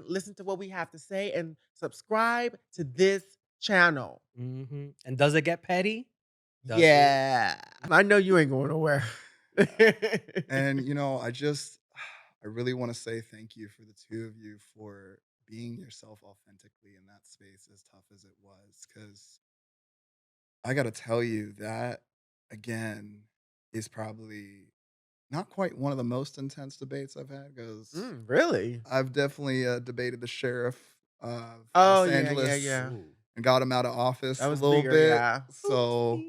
listen to what we have to say, and subscribe to this channel. And does it get petty? Does it? Yeah. I know you ain't going nowhere. And, I really want to say thank you for the two of you for being yourself authentically in that space, as tough as it was. Because I got to tell you that, again, is probably not quite one of the most intense debates I've had. Because Really? I've definitely debated the sheriff of Oh, Los yeah, yeah, Angeles yeah. Ooh. and got him out of That office a was little bigger, bit. yeah. So,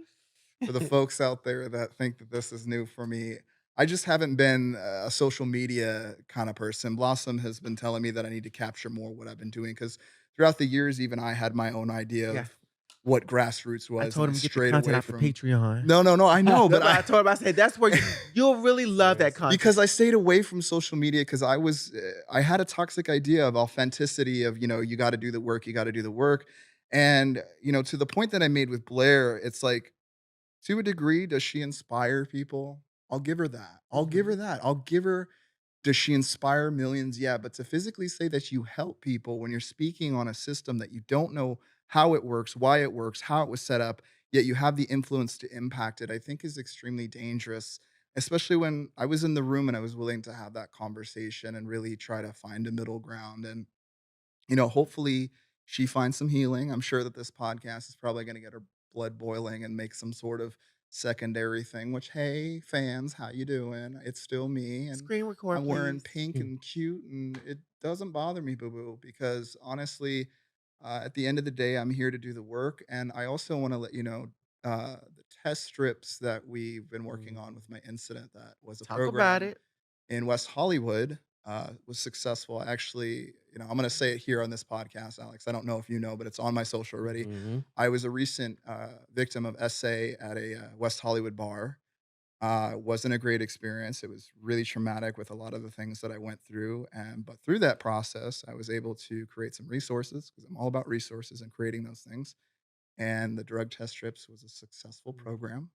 Oopsie. for the folks out there that think that this is new for me, I just haven't been a social media kind of person. Blossom has been telling me that I need to capture more what I've been doing because throughout the years, even I had my own idea Yeah. of what grassroots I was, and told I him, "Get the strayed content away off the from. Patreon." No, no, no. I know, That's but what I told him. I said, "That's where you'll really love that Seriously. content." because I stayed away from social media because I had a toxic idea of authenticity of, you gotta do the work, you gotta do the work. And, to the point that I made with Blair, it's like, to a degree, does she inspire people? I'll give her that. I'll give her Mhm. that. I'll give her does she inspire millions? Yeah, but to physically say that you help people when you're speaking on a system that you don't know how it works, why it works, how it was set up, yet you have the influence to impact it, I think is extremely dangerous, especially when I was in the room and I was willing to have that conversation and really try to find a middle ground. And, hopefully she finds some healing. I'm sure that this podcast is probably going to get her blood boiling and make some sort of secondary thing, which, hey, fans, how you doing? It's still me. And Screen record, I'm wearing please. pink and cute, and it doesn't bother me, boo boo, because honestly, at the end of the day, I'm here to do the work. And I also want to let you know the test strips that we've been working on Mm. with my incident that was a Talk about program it. in West Hollywood was successful. Actually, I'm going to say it here on this podcast, Alex. I don't know if you know, but it's on my social already. Mhm. I was a recent victim of SA at a West Hollywood bar. Wasn't a great experience. It was really traumatic with a lot of the things that I went through. And but through that process, I was able to create some resources because I'm all about resources and creating those things. And the drug test strips was a successful Mm. program.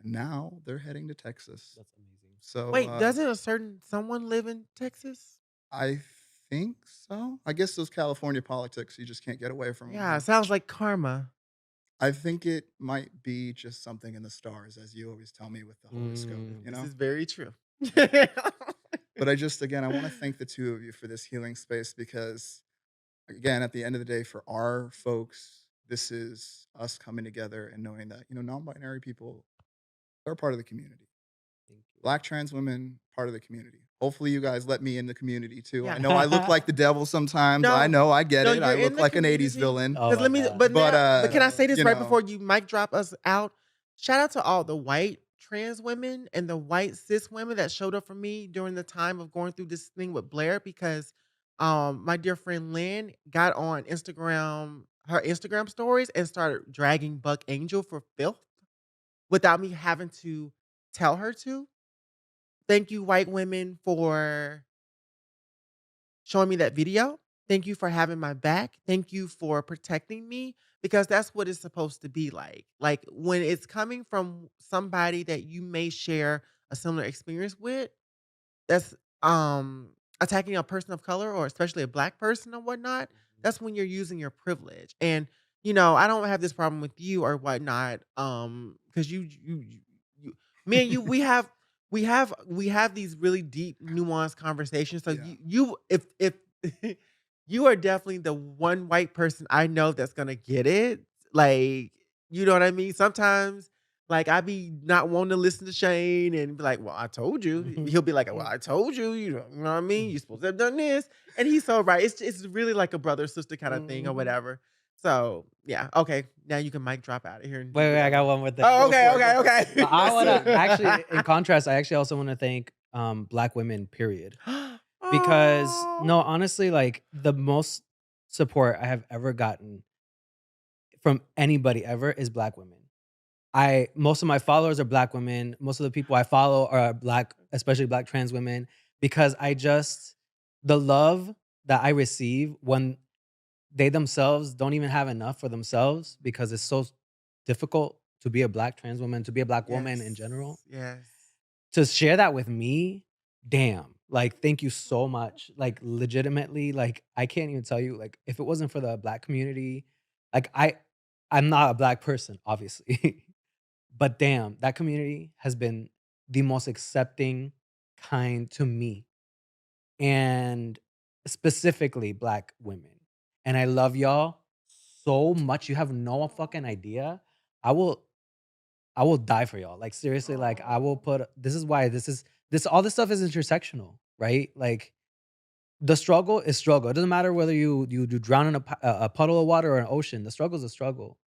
And now they're heading to Texas. That's amazing. So Wait, doesn't a certain someone live in Texas? I think so. I guess those California politics, you just can't get away from them, Yeah, huh? it sounds like karma. I think it might be just something in the stars, as you always tell me with the horoscope, Mm. This is very true. But again, I want to thank the two of you for this healing space because, again, at the end of the day, for our folks, this is us coming together and knowing that, non binary people are part of the community. Thank you. Black trans women, part of the community. Hopefully, you guys let me in the community too. I Yeah. know I look like the devil sometimes. I No, know, I get no, it. I you're in look the like an 80s community. villain. Oh Cause my let me, god. But, but can I say this you right know, before you mic drop us out? Shout out to all the white trans women and the white cis women that showed up for me during the time of going through this thing with Blair because my dear friend Lynn got on Instagram, her Instagram stories and started dragging Buck Angel for filth without me having to tell her to. Thank you, white women, for showing me that video. Thank you for having my back. Thank you for protecting me because that's what it's supposed to be like. Like when it's coming from somebody that you may share a similar experience with, that's attacking a person of color or especially a black person or whatnot, that's when you're using your privilege. And I don't have this problem with you or whatnot. Because you me and you we have these really deep, nuanced conversations. So yeah. you if you are definitely the one white person I know that's gonna get it. Like, you know what I mean? Sometimes like, I be not wanting to listen to Shane and be like, "Well, I told you." Mhm. He'll be like, "Well, I told you, you know what I mean? You're supposed to have done this." And he's so right. It's really like a brother sister kind of thing or Mhm. whatever. So yeah, okay. Now you can mic drop out of here and do Wait, I got whatever. one more thing. Oh, Go okay, for it, go okay, for it. But I wanna Listen. actually, in contrast, I actually also wanna thank Black women, period. Okay. Because Oh. no, honestly, like the most support I have ever gotten from anybody ever is Black women. I Most of my followers are Black women. Most of the people I follow are Black, especially Black trans women, because the love that I receive when they themselves don't even have enough for themselves because it's so difficult to be a Black trans woman, to be a Black woman in Yes. general. Yes. To share that with me, damn. Like, thank you so much. Like, legitimately, like, I can't even tell you, like, if it wasn't for the Black community, like, I'm not a Black person, obviously, but damn, that community has been the most accepting, kind to me, and specifically Black women. And I love y'all so much. You have no fucking idea. I will I will die for y'all. Like, seriously, like, I will Oh. put this is why this all this stuff is intersectional, right? Like, the struggle is struggle. It doesn't matter whether you drown in a puddle of water or an ocean. The struggle is a struggle,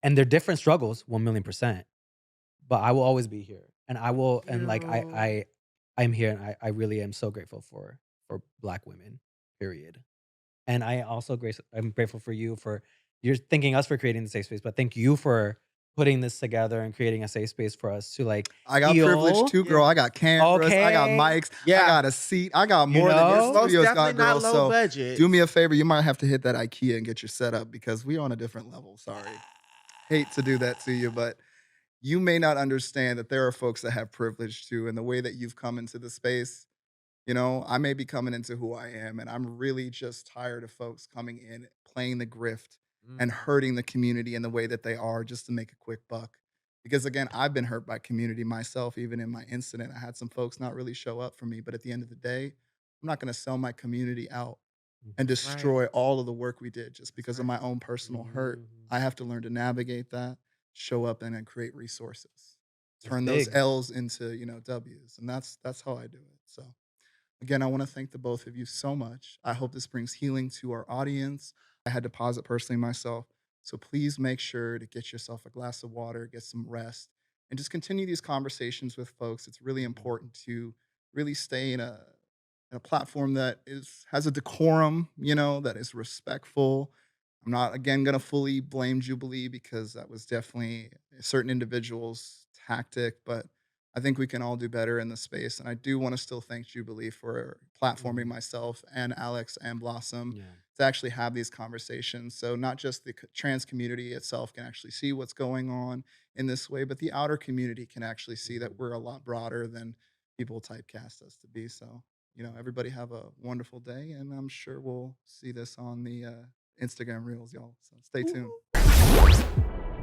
and they're different struggles, 1,000,000%. But I will always be here, and I will, and like You. I'm here, and I really am so grateful for Black women. Period. And I'm grateful for you for you're thanking us for creating the safe space, but thank you for putting this together and creating a safe space for us to like I got privilege heal. too, girl. Yeah. I got cameras, I got Okay, mics, I Yeah. got a seat, I got you more than your It's know. most studios definitely got, not girl. low So do budget. me a favor. You might have to hit that IKEA and get your setup because we on a different level. Sorry. Hate to do that to you, but you may not understand that there are folks that have privilege too. And the way that you've come into the space, I may be coming into who I am, and I'm really just tired of folks coming in, playing the grift, and Mhm. hurting the community in the way that they are just to make a quick buck. Because again, I've been hurt by community myself, even in my incident. I had some folks not really show up for me, but at the end of the day, I'm not going to sell my community out and Mhm, Right. destroy all of the work we did just That's because of right. my own personal hurt. mhm. I have to learn to navigate that, show up, and then create resources, That's turn those big. L's into W's, and that's how I do it. So. Again, I want to thank the both of you so much. I hope this brings healing to our audience. I had to pause it personally myself. So please make sure to get yourself a glass of water, get some rest, and just continue these conversations with folks. It's really Mhm, important to really stay in a platform that has a decorum, that is respectful. I'm not again gonna fully blame Jubilee because that was definitely a certain individual's tactic, but I think we can all do better in the space. And I do want to still thank Jubilee for platforming mhm. myself and Alex and Blossom Yeah. to actually have these conversations. So not just the trans community itself can actually see what's going on in this way, but the outer community can actually see that Mhm. we're a lot broader than people typecast us to be. So, everybody have a wonderful day, and I'm sure we'll see this on the Instagram reels, y'all. So stay tuned. Woo.